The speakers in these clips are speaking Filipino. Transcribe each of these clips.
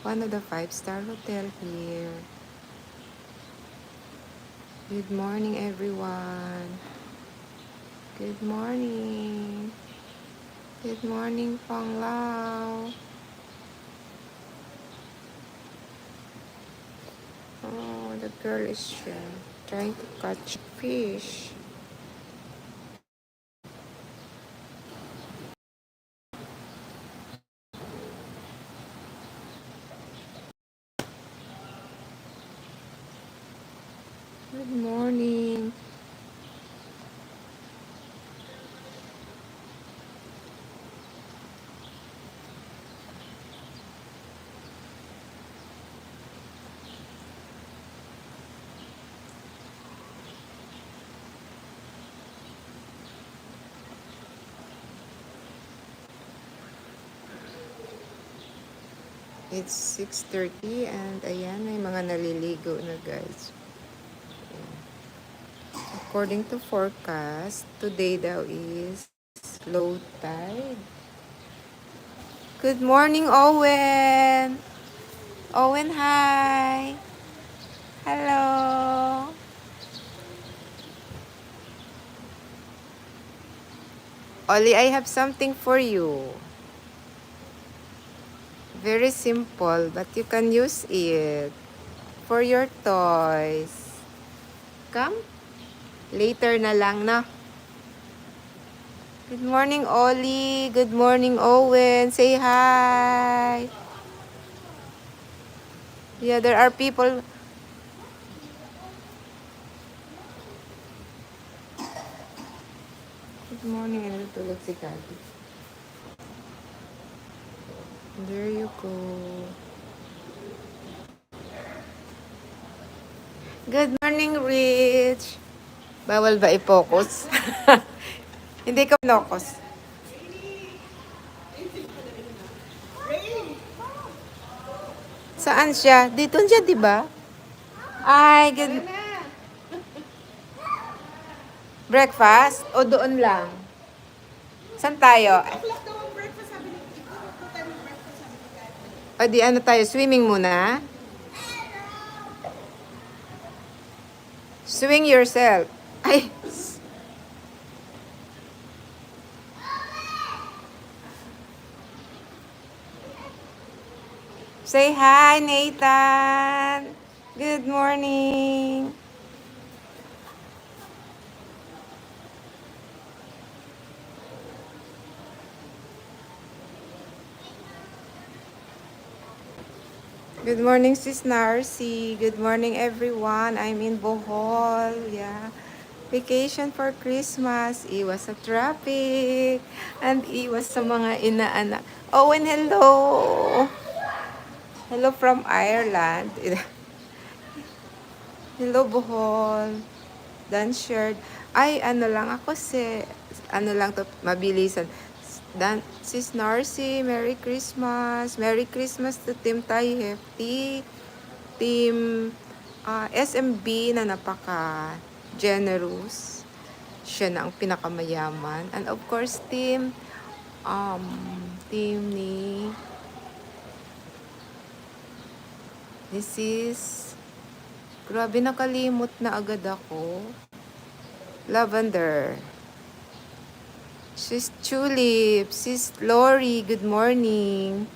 One of the 5-star hotel here. Good morning, everyone. Good morning. Good morning, Panglao. Oh, the girl is trying to catch fish. Good morning. It's 6:30 and ayan, may mga naliligo na guys. According to forecast, today daw is low tide. Good morning, Owen. Owen, hi. Hello. Ollie, I have something for you. Very simple, but you can use it for your toys. Come. Later na lang, na. Good morning, Ollie. Good morning, Owen. Say hi. Yeah, there are people. Good morning. Ano tulog si Kati? There you go. Good morning, Rich. Bawal ba i-focus? Hindi ka focus. Saan siya? Dito siya, di ba? Ay, good. Breakfast? O doon lang? Saan tayo? O di ano tayo? Swimming muna? Swing yourself. Ay. Say hi, Nathan. Good morning. Good morning, Sis Narcy. Good morning, everyone. I'm in Bohol. Yeah. Vacation for Christmas. Iwas sa traffic. And iwas sa mga inaanak. Owen, hello. Hello from Ireland. Hello, Bohol. Dan shared. Ay, ano lang ako ano lang to, mabilisan. Sis Narcy, Merry Christmas. Merry Christmas to Team Thai Hefty. Team SMB na napaka-generous. Siya na ang pinakamayaman. And of course, team ni Sis. Grabe, nakalimot na agad ako. Lavender. Sis Tulip. Sis Lori, good morning.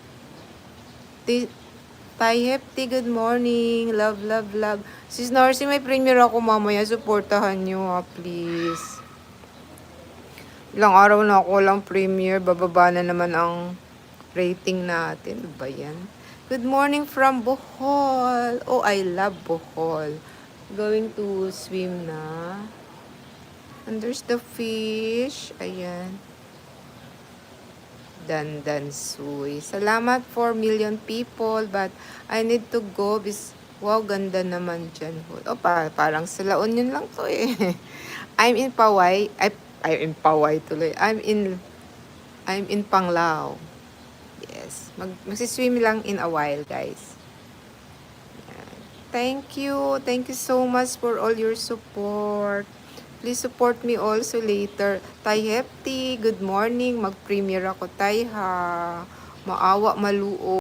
Thai Hefty, good morning. Love, love, love. Sis Narcy, may premiere ako mamaya. Supportahan nyo, please. Ilang araw na ako lang premiere. Bababa na naman ang rating natin. Ano ba yan? Good morning from Bohol. Oh, I love Bohol. Going to swim na. And there's the fish. Ayan. Dandan Suy. Salamat 4 million people, but I need to go. Wow, ganda naman dyan. Oh, parang sa La Union lang to eh. I'm in Paway. I'm in Paway tuloy. I'm in Panglao. Yes. Magsiswim lang in a while, guys. Yan. Thank you. Thank you so much for all your support. Please support me also later. Thai Hefty, good morning. Mag-premiere ako, Tay, ha. Maawa, maluo.